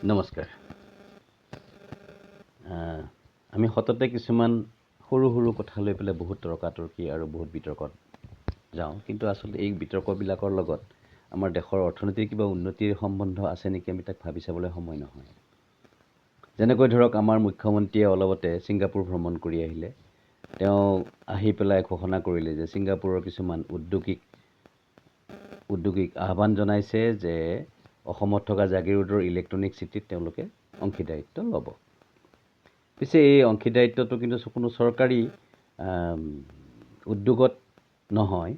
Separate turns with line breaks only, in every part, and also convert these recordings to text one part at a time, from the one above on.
নমস্কাৰ। আমি সততে কিছুমান সৰু সৰু কথা লৈ পেলাই বহুত তৰ্কাতৰ্কি আৰু বহুত বিতৰ্কত যাওঁ, কিন্তু আচলতে এই বিতৰ্কবিলাকৰ লগত আমাৰ দেশৰ অৰ্থনীতিৰ কিবা উন্নতিৰ সম্বন্ধ আছে নেকি আমি তাক ভাবি চাবলৈ সময় নহয়। যেনেকৈ ধৰক আমাৰ মুখ্যমন্ত্ৰীয়ে অলপতে ছিংগাপুৰ ভ্ৰমণ কৰি আহিলে। তেওঁ আহি পেলাই ঘোষণা কৰিলে যে ছিংগাপুৰৰ কিছুমান উদ্যোগীক আহ্বান জনাইছে যে অসমত থকা জাগিৰোডৰ ইলেক্ট্ৰনিক চিটিত তেওঁলোকে অংশীদাৰিত্ব ল'ব। পিছে এই অংশীদাৰিত্বটো কিন্তু কোনো চৰকাৰী উদ্যোগত নহয়,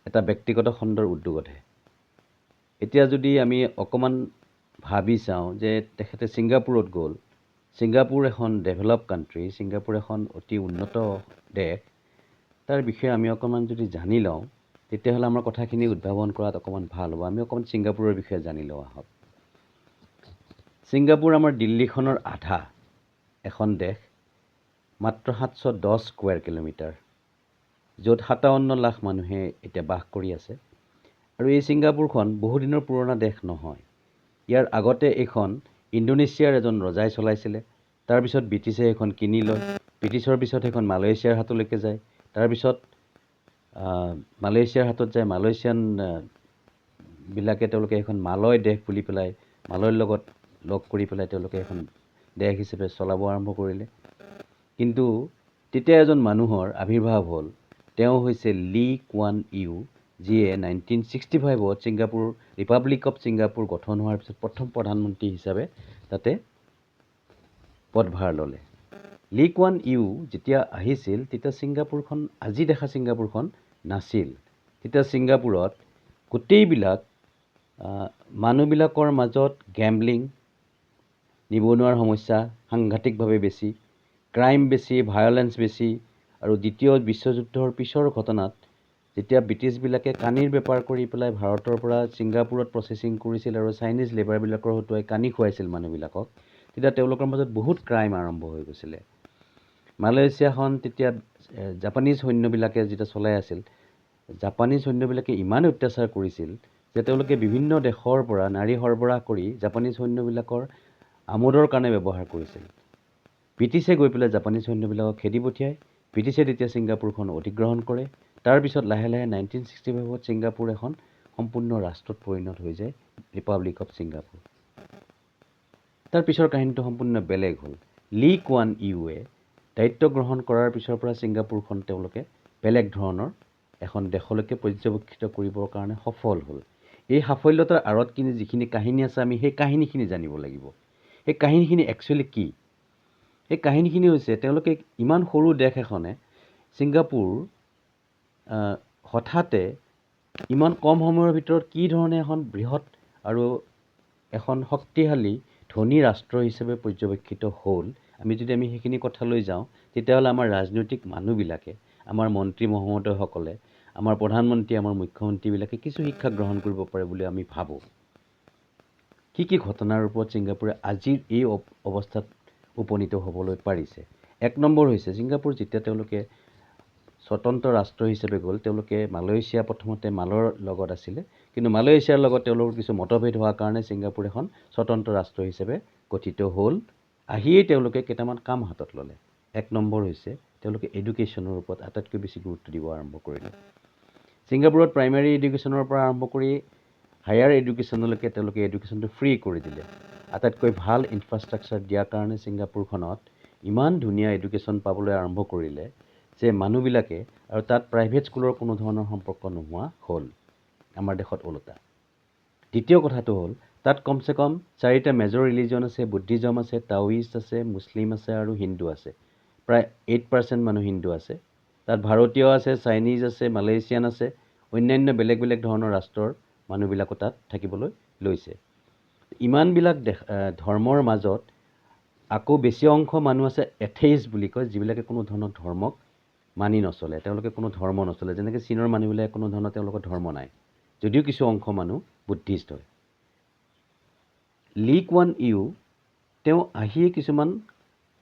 এটা ব্যক্তিগত খণ্ডৰ উদ্যোগতহে। এতিয়া যদি আমি অকণমান ভাবি চাওঁ যে তেখেতে ছিংগাপুৰত গ'ল, ছিংগাপুৰ এখন ডেভেলপ কাণ্ট্ৰি, ছিংগাপুৰ এখন অতি উন্নত দেশ, তাৰ বিষয়ে আমি অকণমান যদি জানি লওঁ তেতিয়াহ'লে আমাৰ কথাখিনি উদ্ভাৱন কৰাত অকণমান ভাল হ'ব। আমি অকণমান ছিংগাপুৰৰ বিষয়ে জানি লওঁ আহক। ছিংগাপুৰ আমাৰ দিল্লীখনৰ আধা এখন দেশ, মাত্ৰ 710 স্কোৱাৰ কিলোমিটাৰ, য'ত 57 লাখ মানুহে এতিয়া বাস কৰি আছে। আৰু এই ছিংগাপুৰখন বহুদিনৰ পুৰণা দেশ নহয়। ইয়াৰ আগতে এইখন ইণ্ডোনেছিয়াৰ এজন ৰজাই চলাইছিলে। তাৰপিছত ব্ৰিটিছে এইখন কিনি লয়। ব্ৰিটিছৰ পিছত সেইখন মালয়েছিয়াৰ হাতলৈকে যায়। তাৰপিছত মালয়েছিয়াৰ হাতত যায়। মালয়েছিয়ান বিলাকে তেওঁলোকে এখন মালয় দেশ বুলি পেলাই মালয়ৰ লগত লগ কৰি পেলাই তেওঁলোকে এখন দেশ হিচাপে চলাব আৰম্ভ কৰিলে। কিন্তু তেতিয়া এজন মানুহৰ আৱিৰ্ভাৱ হ'ল। তেওঁ হৈছে লী কুৱান ইউ, যিয়ে 1965ত ছিংগাপুৰ ৰিপাব্লিক অফ ছিংগাপুৰ গঠন হোৱাৰ পিছত প্ৰথম প্ৰধানমন্ত্ৰী হিচাপে তাতে পদভাৰ ল'লে। লী কুৱান ইউ যেতিয়া আহিছিল তেতিয়া ছিংগাপুৰখন আজি দেখা ছিংগাপুৰখন নাছিল। তেতিয়া ছিংগাপুৰত গোটেইবিলাক মানুহবিলাকৰ মাজত গেম্বলিং, নিবনুৱাৰ সমস্যা সাংঘাতিকভাৱে বেছি, ক্ৰাইম বেছি, ভায়লেঞ্চ বেছি। আৰু দ্বিতীয় বিশ্বযুদ্ধৰ পিছৰ ঘটনাত যেতিয়া ব্ৰিটিছবিলাকে কানিৰ বেপাৰ কৰি পেলাই ভাৰতৰ পৰা ছিংগাপুৰত প্ৰচেছিং কৰিছিল আৰু চাইনিজ লেবাৰবিলাকৰ হতুৱাই কানি খুৱাইছিল মানুহবিলাকক, তেতিয়া তেওঁলোকৰ মাজত বহুত ক্ৰাইম আৰম্ভ হৈ গৈছিলে। মালয়েছিয়াখন তেতিয়া জাপানীজ সৈন্যবিলাকে যেতিয়া চলাই আছিল, জাপানীজ সৈন্যবিলাকে ইমান অত্যাচাৰ কৰিছিল যে তেওঁলোকে বিভিন্ন দেশৰ পৰা নাৰী সৰবৰাহ কৰি জাপানীজ সৈন্যবিলাকৰ আমোদৰ কাৰণে ব্যৱহাৰ কৰিছিল। ব্ৰিটিছে গৈ পেলাই জাপানীজ সৈন্যবিলাকক খেদি পঠিয়ায়। ব্ৰিটিছে তেতিয়া ছিংগাপুৰখন অধিগ্ৰহণ কৰে। তাৰপিছত লাহে লাহে 1965ত ছিংগাপুৰ এখন সম্পূৰ্ণ ৰাষ্ট্ৰত পৰিণত হৈ যায়, ৰিপাব্লিক অফ ছিংগাপুৰ। তাৰ পিছৰ কাহিনীটো সম্পূৰ্ণ বেলেগ হ'ল। লী কুৱান ইউৱে দায়িত্ব গ্ৰহণ কৰাৰ পিছৰ পৰা ছিংগাপুৰখন তেওঁলোকে বেলেগ ধৰণৰ এখন দেশলৈকে পৰ্যবেক্ষিত কৰিবৰ কাৰণে সফল হ'ল। এই সাফল্যতাৰ আঁৰত যিখিনি কাহিনী আছে, আমি সেই কাহিনীখিনি জানিব লাগিব। সেই কাহিনীখিনি একচুৱেলি কি? সেই কাহিনীখিনি হৈছে তেওঁলোকে ইমান সৰু দেশ এখনে ছিংগাপুৰ হঠাতে ইমান কম সময়ৰ ভিতৰত কি ধৰণে এখন বৃহৎ আৰু এখন শক্তিশালী ধনী ৰাষ্ট্ৰ হিচাপে পৰ্যবেক্ষিত হ'ল। আমি সেইখিনি কথালৈ যাওঁ তেতিয়াহ'লে আমাৰ ৰাজনৈতিক মানুহবিলাকে, আমাৰ মন্ত্ৰী মহোদয়সকলে, আমাৰ প্ৰধানমন্ত্ৰী, আমাৰ মুখ্যমন্ত্ৰীবিলাকে কিছু শিক্ষা গ্ৰহণ কৰিব পাৰে বুলি আমি ভাবোঁ। কি ঘটনাৰ ওপৰত ছিংগাপুৰে আজিৰ এই অৱস্থাত উপনীত হ'বলৈ পাৰিছে? এক নম্বৰ হৈছে ছিংগাপুৰ যেতিয়া তেওঁলোকে স্বতন্ত্ৰ ৰাষ্ট্ৰ হিচাপে গ'ল, তেওঁলোকে মালয়েছিয়া প্ৰথমতে মালৰ লগত আছিলে, কিন্তু মালয়েছিয়াৰ লগত তেওঁলোকৰ কিছু মতভেদ হোৱাৰ কাৰণে ছিংগাপুৰ এখন স্বতন্ত্ৰ ৰাষ্ট্ৰ হিচাপে গঠিত হ'ল। আহিয়েই তেওঁলোকে কেইটামান কাম হাতত ল'লে। এক নম্বৰ হৈছে তেওঁলোকে এডুকেশ্যনৰ ওপৰত আটাইতকৈ বেছি গুৰুত্ব দিব আৰম্ভ কৰিলে। ছিংগাপুৰত প্ৰাইমেৰী এডুকেশ্যনৰ পৰা আৰম্ভ কৰি হায়াৰ এডুকেশ্যনলৈকে তেওঁলোকে এডুকেশ্যনটো ফ্ৰী কৰি দিলে। আটাইতকৈ ভাল ইনফ্ৰাষ্ট্ৰাকচাৰ দিয়াৰ কাৰণে ছিংগাপুৰখনত ইমান ধুনীয়া এডুকেশ্যন পাবলৈ আৰম্ভ কৰিলে যে মানুহবিলাকে, আৰু তাত প্ৰাইভেট স্কুলৰ কোনো ধৰণৰ সম্পৰ্ক নোহোৱা হ'ল। আমাৰ দেশত ওলোটা। দ্বিতীয় কথাটো হ'ল তাত কমচে কম 4টা মেজৰ ৰিলিজন আছে। বুদ্ধিজম আছে, টাওইষ্ট আছে, মুছলিম আছে আৰু হিন্দু আছে। প্ৰায় 8% মানুহ হিন্দু আছে। তাত ভাৰতীয় আছে, চাইনিজ আছে, মালয়েছিয়ান আছে, অন্যান্য বেলেগ বেলেগ ধৰণৰ ৰাষ্ট্ৰৰ মানুহবিলাকো তাত থাকিবলৈ লৈছে। ইমানবিলাক ধৰ্মৰ মাজত আকৌ বেছি অংশ মানুহ আছে এথেইষ্ট বুলি কয়, যিবিলাকে কোনো ধৰণৰ ধৰ্মক মানি নচলে। তেওঁলোকে কোনো ধৰ্ম নচলে। যেনেকৈ চীনৰ মানুহবিলাকে কোনো ধৰণৰ তেওঁলোকৰ ধৰ্ম নাই, যদিও কিছু অংশ মানুহ বুদ্ধিষ্ট হয়। লী কুৱান ইউ তেওঁ আহিয়ে কিছুমান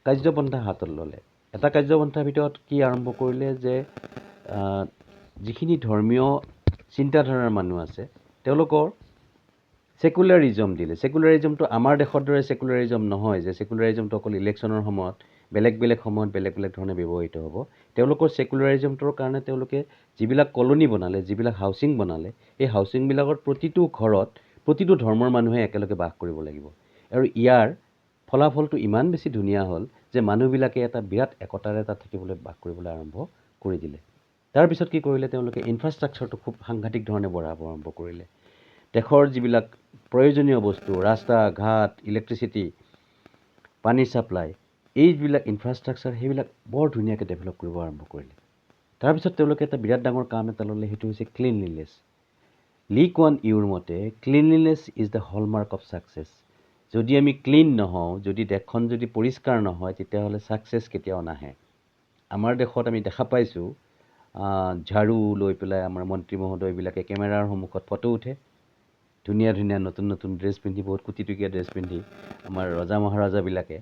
কাৰ্যপন্থা হাতত ল'লে। এটা কাৰ্যপন্থাৰ ভিতৰত কি আৰম্ভ কৰিলে যে যিখিনি ধৰ্মীয় চিন্তাধাৰাৰ মানুহ আছে তেওঁলোকৰ ছেকুলাৰিজম দিলে। ছেকুলাৰিজমটো আমাৰ দেশৰ দৰে ছেকুলাৰিজম নহয় যে ছেকুলাৰিজমটো অকল ইলেকশ্যনৰ সময়ত বেলেগ বেলেগ সময়ত বেলেগ বেলেগ ধৰণে ব্যৱহৃত হ'ব। তেওঁলোকৰ ছেকুলাৰিজমটোৰ কাৰণে তেওঁলোকে যিবিলাক কলনী বনালে, যিবিলাক হাউচিং বনালে, এই হাউচিংবিলাকত প্ৰতিটো ঘৰত প্ৰতিটো ধৰ্মৰ মানুহে একেলগে বাস কৰিব লাগিব। আৰু ইয়াৰ ফলাফলটো ইমান বেছি ধুনীয়া হ'ল যে মানুহবিলাকে এটা বিৰাট একতাৰে তাত থাকিবলৈ বাস কৰিবলৈ আৰম্ভ কৰি দিলে। তাৰপিছত কি কৰিলে তেওঁলোকে ইনফ্ৰাষ্ট্ৰাকচাৰটো খুব সাংঘাতিক ধৰণে বঢ়াব আৰম্ভ কৰিলে। দেশৰ যিবিলাক প্ৰয়োজনীয় বস্তু, ৰাস্তা ঘাট, ইলেক্ট্ৰিচিটি, পানীৰ ছাপ্লাই, এইবিলাক ইনফ্ৰাষ্ট্ৰাকচাৰ সেইবিলাক বৰ ধুনীয়াকৈ ডেভেলপ কৰিব আৰম্ভ কৰিলে। তাৰপিছত তেওঁলোকে এটা বিৰাট ডাঙৰ কাম এটা ল'লে, সেইটো হৈছে ক্লিনলিনেছ। লি কুৱান ইউৰ মতে cleanliness is the hallmark of success. যদি আমি ক্লিন নহওঁ, যদি দেশখন যদি পৰিষ্কাৰ নহয়, তেতিয়াহ'লে ছাকচেছ কেতিয়াও নাহে। আমাৰ দেশত আমি দেখা পাইছোঁ ঝাৰু লৈ পেলাই আমাৰ মন্ত্ৰী মহোদয়বিলাকে কেমেৰাৰ সন্মুখত ফটো উঠে, ধুনীয়া ধুনীয়া নতুন নতুন ড্ৰেছ পিন্ধি, বহুত কোটিটকীয়া ড্ৰেছ পিন্ধি আমাৰ ৰজা মহাৰজাবিলাকে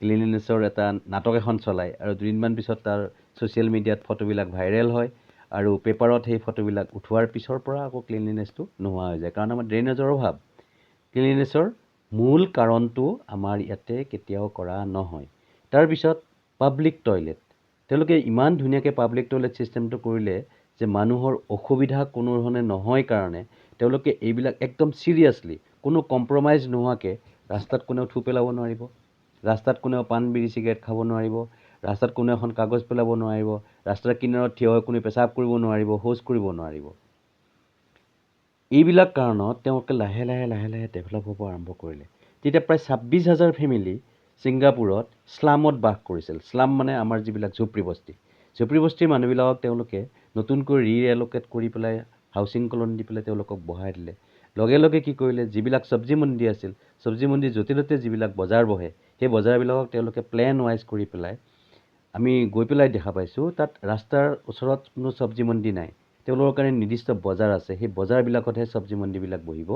ক্লিনলিনেছৰ এটা নাটক এখন চলায় আৰু দুদিনমান পিছত তাৰ ছ'চিয়েল মিডিয়াত ফটোবিলাক ভাইৰেল হয় আৰু পেপাৰত সেই ফটোবিলাক উঠোৱাৰ পিছৰ পৰা আকৌ ক্লিনলিনেছটো নোহোৱা হৈ যায়। কাৰণ আমাৰ ড্ৰেইনেজৰ অভাৱ। ক্লিনলিনেছৰ মূল কাৰণটো আমাৰ ইয়াতে কেতিয়াও কৰা নহয়। তাৰপিছত পাব্লিক টয়লেট। তেওঁলোকে ইমান ধুনীয়াকৈ পাব্লিক টয়লেট ছিষ্টেমটো কৰিলে যে মানুহৰ অসুবিধা কোনো ধৰণে নহয় কাৰণে তেওঁলোকে এইবিলাক একদম চিৰিয়াছলি কোনো কম্প্ৰমাইজ নোহোৱাকৈ ৰাস্তাত কোনেও থু পেলাব নোৱাৰিব, ৰাস্তাত কোনেও পাণ বিড়ি চিগাৰেট খাব নোৱাৰিব, ৰাস্তাত কোনেও এখন কাগজ পেলাব নোৱাৰিব, ৰাস্তাৰ কিনাৰত থিয় হৈ কোনে পেচাব কৰিব নোৱাৰিব, শৌচ কৰিব নোৱাৰিব। এইবিলাক কাৰণত তেওঁলোকে লাহে লাহে লাহে লাহে ডেভেলপ হ'ব আৰম্ভ কৰিলে। তেতিয়া প্ৰায় 26,000 ফেমিলি ছিংগাপুৰত শ্লামত বাস কৰিছিল। শ্লাম মানে আমাৰ যিবিলাক ঝুপৰি বস্তি। ঝুপৰি বস্তিৰ মানুহবিলাকক তেওঁলোকে নতুনকৈ ৰিএল'কেট কৰি পেলাই হাউচিং কলনি দি পেলাই তেওঁলোকক বহাই দিলে। লগে লগে কি কৰিলে, যিবিলাক চব্জি মণ্ডি আছিল, চব্জি মণ্ডিৰ য'তে ত'তে যিবিলাক বজাৰ বহে, সেই বজাৰবিলাকক তেওঁলোকে প্লেন ৱাইজ কৰি পেলাই আমি গৈ পেলাই দেখা পাইছোঁ তাত ৰাস্তাৰ ওচৰত কোনো চব্জি মণ্ডি নাই। তেওঁলোকৰ কাৰণে নিৰ্দিষ্ট বজাৰ আছে, সেই বজাৰবিলাকতহে চব্জি মণ্ডিবিলাক বহিব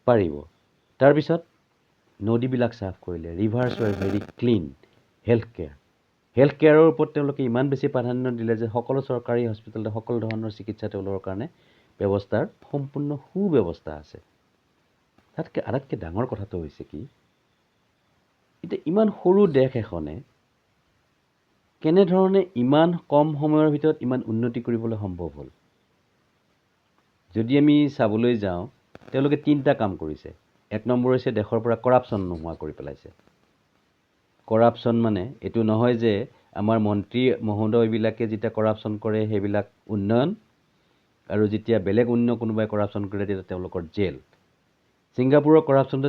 পাৰিব। তাৰপিছত নদীবিলাক চাফ কৰিলে। Rivers were very clean. Health কেয়াৰৰ ওপৰত তেওঁলোকে ইমান বেছি প্ৰাধান্য দিলে যে সকলো চৰকাৰী হস্পিটেলতে সকলো ধৰণৰ চিকিৎসা তেওঁলোকৰ কাৰণে ব্যৱস্থাৰ সম্পূৰ্ণ সুব্যৱস্থা আছে। তাতকৈ আটাইতকৈ ডাঙৰ কথাটো হৈছে কি, এতিয়া ইমান সৰু দেশ এখনে কেনেধৰণে ইমান কম সময়ৰ ভিতৰত ইমান উন্নতি কৰিবলৈ সম্ভৱ হ'ল। যদি আমি চাবলৈ যাওঁ, তেওঁলোকে 3টা কাম কৰিছে। 1 নম্বৰ হৈছে দেশৰ পৰা কৰাপশ্যন নোহোৱা কৰি পেলাইছে। কৰাপশ্যন মানে এইটো নহয় যে আমাৰ মন্ত্ৰী মহোদয়বিলাকে যেতিয়া কৰাপশ্যন কৰে সেইবিলাক উন্নয়ন, আৰু যেতিয়া বেলেগ অন্য কোনোবাই কৰাপশ্যন কৰে তেতিয়া তেওঁলোকৰ জেল। ছিংগাপুৰৰ কৰাপশ্যনটো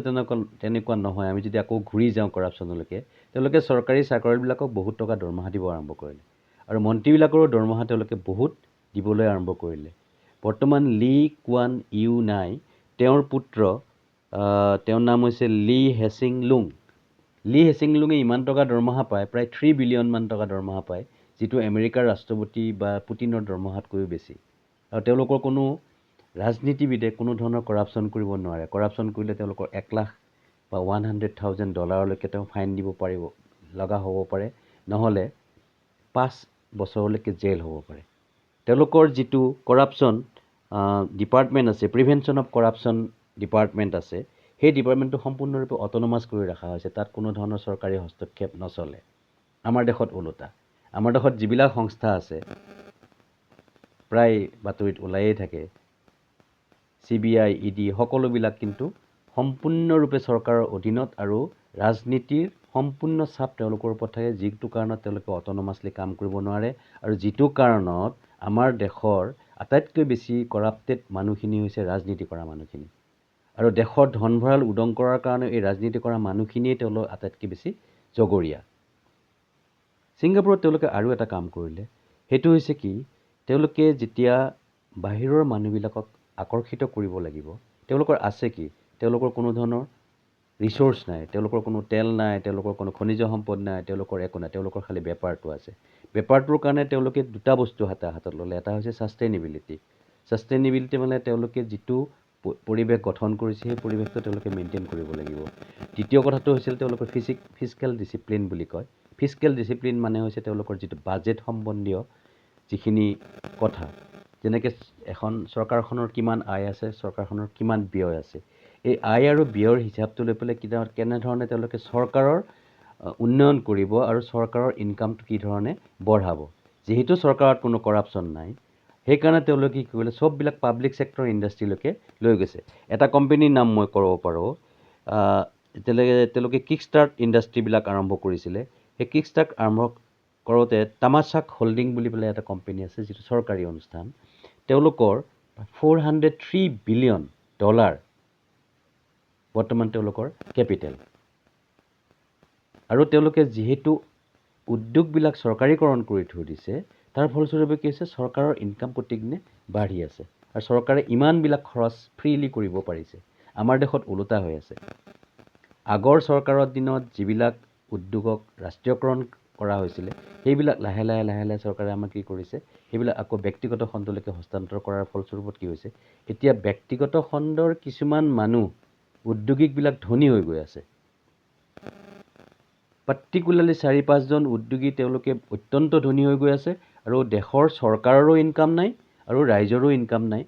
তেনেকুৱা নহয়। আমি যদি আকৌ ঘূৰি যাওঁ কৰাপশ্যনলৈকে, তেওঁলোকে চৰকাৰী চাকৰিবিলাকক বহুত টকা দৰমহা দিব আৰম্ভ কৰিলে আৰু মন্ত্ৰীবিলাকৰো দৰমহা তেওঁলোকে বহুত দিবলৈ আৰম্ভ কৰিলে। বৰ্তমান লি কুৱান ইউ নাই, তেওঁৰ পুত্ৰ, তেওঁৰ নাম হৈছে লি হেচিং লুং। লি হেচিং লুঙে ইমান টকা দৰমহা পায়, প্ৰায় 3 বিলিয়ন মান টকা দৰমহা পায়, যিটো আমেৰিকাৰ ৰাষ্ট্ৰপতি বা পুটিনৰ দৰমহাতকৈও বেছি। আৰু তেওঁলোকৰ কোনো ৰাজনীতিবিদে কোনো ধৰণৰ কৰাপশ্যন কৰিব নোৱাৰে। কৰাপশ্যন কৰিলে তেওঁলোকৰ 1 লাখ বা $100,000 তেওঁ ফাইন দিব পাৰিব লগা হ'ব পাৰে, নহ'লে 5 বছৰলৈকে জেল হ'ব পাৰে। তেওঁলোকৰ যিটো কৰাপশ্যন ডিপাৰ্টমেণ্ট আছে, প্ৰিভেনশ্যন অফ কৰাপশ্যন ডিপাৰ্টমেণ্ট আছে, সেই ডিপাৰ্টমেণ্টটো সম্পূৰ্ণৰূপে অট'নমাছ কৰি ৰখা হৈছে। তাত কোনো ধৰণৰ চৰকাৰী হস্তক্ষেপ নচলে। আমাৰ দেশত ওলোটা। আমাৰ দেশত যিবিলাক সংস্থা আছে, প্ৰায় বাতৰিত ওলায়েই থাকে, CBI, ED সকলোবিলাক কিন্তু সম্পূৰ্ণৰূপে চৰকাৰৰ অধীনত আৰু ৰাজনীতিৰ সম্পূৰ্ণ চাপ তেওঁলোকৰ ওপৰত থাকে, যিটো কাৰণত তেওঁলোকে অট'নমাছলি কাম কৰিব নোৱাৰে আৰু যিটো কাৰণত আমাৰ দেশৰ আটাইতকৈ বেছি কৰাপ্টেড মানুহখিনি হৈছে ৰাজনীতি কৰা মানুহখিনি। আৰু দেশৰ ধন ভঁৰাল উদং কৰাৰ কাৰণে এই ৰাজনীতি কৰা মানুহখিনিয়ে তেওঁলোক আটাইতকৈ বেছি জগৰীয়া। ছিংগাপুৰত তেওঁলোকে আৰু এটা কাম কৰিলে, সেইটো হৈছে কি, তেওঁলোকে যেতিয়া বাহিৰৰ মানুহবিলাকক আকৰ্ষিত কৰিব লাগিব, তেওঁলোকৰ আছে কি, তেওঁলোকৰ কোনো ধৰণৰ ৰিচোৰ্চ নাই, তেওঁলোকৰ কোনো তেল নাই, তেওঁলোকৰ কোনো খনিজ সম্পদ নাই, তেওঁলোকৰ একো নাই, তেওঁলোকৰ খালি বেপাৰটো আছে। বেপাৰটোৰ কাৰণে তেওঁলোকে 2টা বস্তু হাতত ল'লে। এটা হৈছে ছাষ্টেইনেবিলিটি। ছাষ্টেইনেবিলিটি মানে তেওঁলোকে যিটো পৰিৱেশ গঠন কৰিছে সেই পৰিৱেশটো তেওঁলোকে মেইনটেইন কৰিব লাগিব। দ্বিতীয় কথাটো হৈছিল তেওঁলোকৰ ফিস্কেল ডিচিপ্লিন বুলি কয়। ফিস্কেল ডিচিপ্লিন মানে হৈছে তেওঁলোকৰ যিটো বাজেট সম্বন্ধীয় যিখিনি কথা, যেনেকৈ এখন চৰকাৰখনৰ কিমান আয় আছে, চৰকাৰখনৰ কিমান ব্যয় আছে, এই আয় আৰু ব্যয়ৰ হিচাপটো লৈ পেলাই কেনেধৰণে তেওঁলোকে চৰকাৰৰ উন্নয়ন কৰিব আৰু চৰকাৰৰ ইনকামটো কি ধৰণে বঢ়াব। যিহেতু চৰকাৰত কোনো কৰাপশ্যন নাই, সেইকাৰণে তেওঁলোকে কি কৰিলে চববিলাক পাব্লিক ছেক্টৰ ইণ্ডাষ্ট্ৰীলৈকে লৈ গৈছে। এটা কোম্পানীৰ নাম মই ক'ব পাৰোঁ, তেওঁলোকে কিক ষ্টাৰ্ট ইণ্ডাষ্ট্ৰীবিলাক আৰম্ভ কৰিছিলে। সেই কিক ষ্টাৰ্ট আৰম্ভ কৰোঁতে তামাছাক হোল্ডিং বুলি পেলাই এটা কোম্পানী আছে, যিটো চৰকাৰী অনুষ্ঠান। তেওঁলোকৰ $403 বিলিয়ন বৰ্তমান তেওঁলোকৰ কেপিটেল। আৰু তেওঁলোকে যিহেতু উদ্যোগবিলাক চৰকাৰীকৰণ কৰি থৈ দিছে, তাৰ ফলস্বৰূপে কি হৈছে, চৰকাৰৰ ইনকাম প্ৰতিদিনে বাঢ়ি আছে আৰু চৰকাৰে ইমানবিলাক খৰচ ফ্ৰীলি কৰিব পাৰিছে। আমাৰ দেশত ওলোটা হৈ আছে। আগৰ চৰকাৰৰ দিনত যিবিলাক উদ্যোগক ৰাষ্ট্ৰীয়কৰণ কৰা হৈছিলে, সেইবিলাক লাহে লাহে চৰকাৰে আমাক কি কৰিছে, সেইবিলাক আকৌ ব্যক্তিগত খণ্ডলৈকে হস্তান্তৰ কৰাৰ ফলস্বৰূপত কি হৈছে, এতিয়া ব্যক্তিগত খণ্ডৰ কিছুমান মানুহ উদ্যোগিকবিলাক ধনী হৈ গৈ আছে। পাৰ্টিকুলাৰলি 4-5 জন উদ্যোগী তেওঁলোকে অত্যন্ত ধনী হৈ গৈ আছে আৰু দেশৰ চৰকাৰৰো ইনকাম নাই আৰু ৰাইজৰো ইনকাম নাই।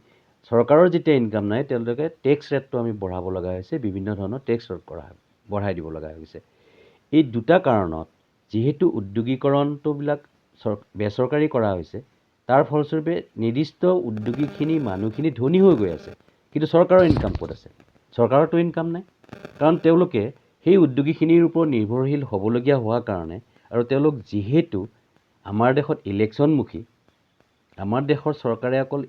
চৰকাৰৰ যেতিয়া ইনকাম নাই, তেওঁলোকে টেক্স ৰেটটো আমি বঢ়াব লগা হৈছে, বিভিন্ন ধৰণৰ টেক্স ৰেট বঢ়াই দিব লগা হৈছে। এই দুটা কাৰণত যিহেতু উদ্যোগীকৰণটোবিলাক বেচৰকাৰী কৰা হৈছে, তাৰ ফলস্বৰূপে নিৰ্দিষ্ট উদ্যোগীখিনি মানুহখিনি ধনী হৈ গৈ আছে, কিন্তু চৰকাৰৰ ইনকাম ক'ত আছে? চৰকাৰৰতো ইনকাম নাই, কাৰণ তেওঁলোকে সেই উদ্যোগীখিনিৰ ওপৰত নিৰ্ভৰশীল হ'বলগীয়া হোৱাৰ কাৰণে, আৰু তেওঁলোক যিহেতু আমাৰ দেশত ইলেকশ্যনমুখী, আমাৰ দেশৰ চৰকাৰে অকল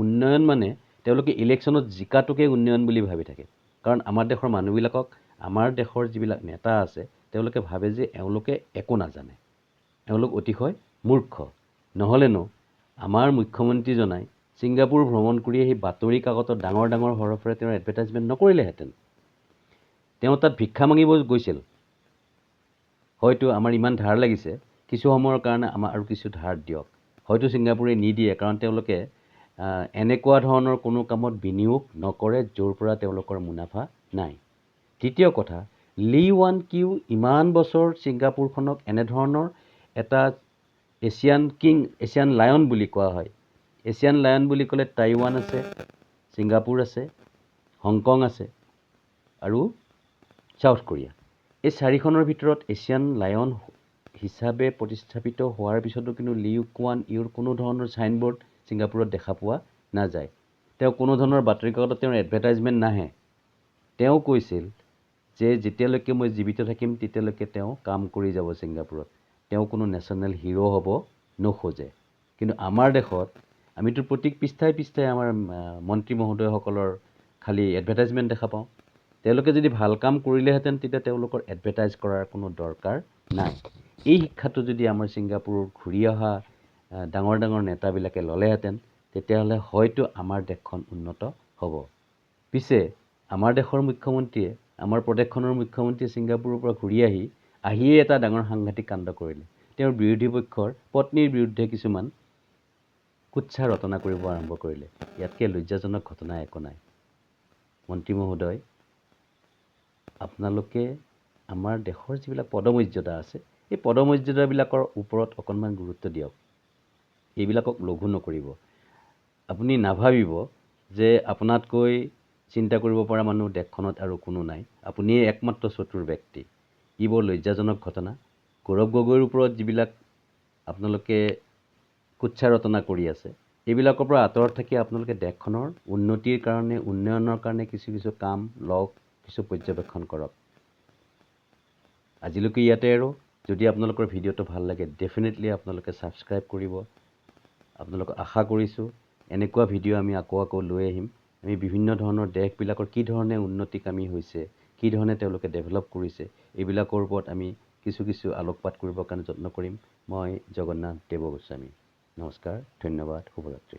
উন্নয়ন মানে তেওঁলোকে ইলেকশ্যনত জিকাটোকে উন্নয়ন বুলি ভাবি থাকে। কাৰণ আমাৰ দেশৰ মানুহবিলাকক, আমাৰ দেশৰ যিবিলাক নেতা আছে, তেওঁলোকে ভাবে যে এওঁলোকে একো নাজানে, এওঁলোক অতিশয় মূৰ্খ। নহ'লেনো আমাৰ মুখ্যমন্ত্ৰীজনাই ছিংগাপুৰ ভ্ৰমণ কৰি সেই বাতৰি কাকতত ডাঙৰ ডাঙৰ হৰফেৰে তেওঁৰ এডভাৰটাইজমেণ্ট নকৰিলেহেঁতেন। তেওঁ তাত ভিক্ষা মাগিব গৈছিল। হয়তো আমাৰ ইমান ধাৰ লাগিছে, কিছু সময়ৰ কাৰণে আমাৰ আৰু কিছু ধাৰ দিয়ক। হয়তো ছিংগাপুৰে নিদিয়ে, কাৰণ তেওঁলোকে এনেকুৱা ধৰণৰ কোনো কামত বিনিয়োগ নকৰে য'ৰ পৰা তেওঁলোকৰ মুনাফা নাই। দ্বিতীয় কথা, লি ৱান কিউ ইমান বছৰ ছিংগাপুৰখনক এনেধৰণৰ এটা এছিয়ান লায়ন বুলি কোৱা হয়। এছিয়ান লায়ন বুলি ক'লে টাইৱান আছে, ছিংগাপুৰ আছে, হংকং আছে আৰু ছাউথ কোৰিয়া। এই 4খনৰ ভিতৰত এছিয়ান লায়ন হিচাপে প্ৰতিস্থাপিত হোৱাৰ পিছতো কিন্তু লি কুৱান ইউৰ কোনো ধৰণৰ ছাইনবোৰ্ড ছিংগাপুৰত দেখা পোৱা নাযায়। তেওঁ কোনো ধৰণৰ বাতৰি কাকতত তেওঁৰ এডভাৰটাইজমেণ্ট নাহে। তেওঁ কৈছিল যে যেতিয়ালৈকে মই জীৱিত থাকিম তেতিয়ালৈকে তেওঁ কাম কৰি যাব ছিংগাপুৰত। তেওঁ কোনো নেশ্যনেল হিৰ' হ'ব নোখোজে। কিন্তু আমাৰ দেশত আমিতো প্ৰত্যেক পৃষ্ঠাই আমাৰ মন্ত্ৰী মহোদয়সকলৰ খালী এডভাৰটাইজমেণ্ট দেখা পাওঁ। তেওঁলোকে যদি ভাল কাম কৰিলেহেঁতেন, তেতিয়া তেওঁলোকৰ এডভাৰটাইজ কৰাৰ কোনো দৰকাৰ নাই। এই শিক্ষাটো যদি আমাৰ ছিংগাপুৰৰ ঘূৰি অহা ডাঙৰ ডাঙৰ নেতাবিলাকে ল'লেহেঁতেন, তেতিয়াহ'লে হয়তো আমাৰ দেশখন উন্নত হ'ব। পিছে আমাৰ দেশৰ মুখ্যমন্ত্ৰীয়ে, আমাৰ প্ৰদেশখনৰ মুখ্যমন্ত্ৰীয়ে ছিংগাপুৰৰ পৰা ঘূৰি আহিয়ে এটা ডাঙৰ সাংঘাতিক কাণ্ড কৰিলে। তেওঁৰ বিৰোধী পক্ষৰ পত্নীৰ বিৰুদ্ধে কিছুমান কুৎসা ৰটনা কৰিব আৰম্ভ কৰিলে। ইয়াতকৈ লজ্জাজনক ঘটনা একো নাই। মন্ত্ৰী মহোদয়, আপোনালোকে আমাৰ দেশৰ যিবিলাক পদমৰ্যাদা আছে, এই পদমৰ্যাদাবিলাকৰ ওপৰত অকণমান গুৰুত্ব দিয়ক। এইবিলাকক লঘু নকৰিব। আপুনি নাভাবিব যে আপোনাতকৈ চিন্তা কৰিব পৰা মানুহ দেশখনত আৰু কোনো নাই, আপুনিয়ে একমাত্ৰ চতুৰ ব্যক্তি। ই বৰ লজ্জাজনক ঘটনা। গৌৰৱ গগৈৰ ওপৰত যিবিলাক আপোনালোকে কুৎসা ৰটনা কৰি আছে, এইবিলাকৰ পৰা আঁতৰত থাকি আপোনালোকে দেশখনৰ উন্নতিৰ কাৰণে, উন্নয়নৰ কাৰণে কিছু কাম লওক, কিছু পৰ্যবেক্ষণ কৰক। আজিলৈকে ইয়াতে আৰু। যদি আপোনালোকৰ ভিডিঅ'টো ভাল লাগে, ডেফিনেটলি আপোনালোকে ছাবস্ক্ৰাইব কৰিব। আপোনালোকক আশা কৰিছোঁ এনেকুৱা ভিডিঅ' আমি আকৌ লৈ আহিম। আমি বিভিন্ন ধৰণৰ দেশবিলাকৰ কি ধৰণে উন্নতিকামী হৈছে, কি ধৰণে তেওঁলোকে ডেভেলপ কৰিছে, এইবিলাকৰ ওপৰত আমি কিছু আলোকপাত কৰিবৰ কাৰণে যত্ন কৰিম। মই জগন্নাথ দেৱগোস্বামী। নমস্কাৰ, ধন্যবাদ, শুভৰাত্ৰি।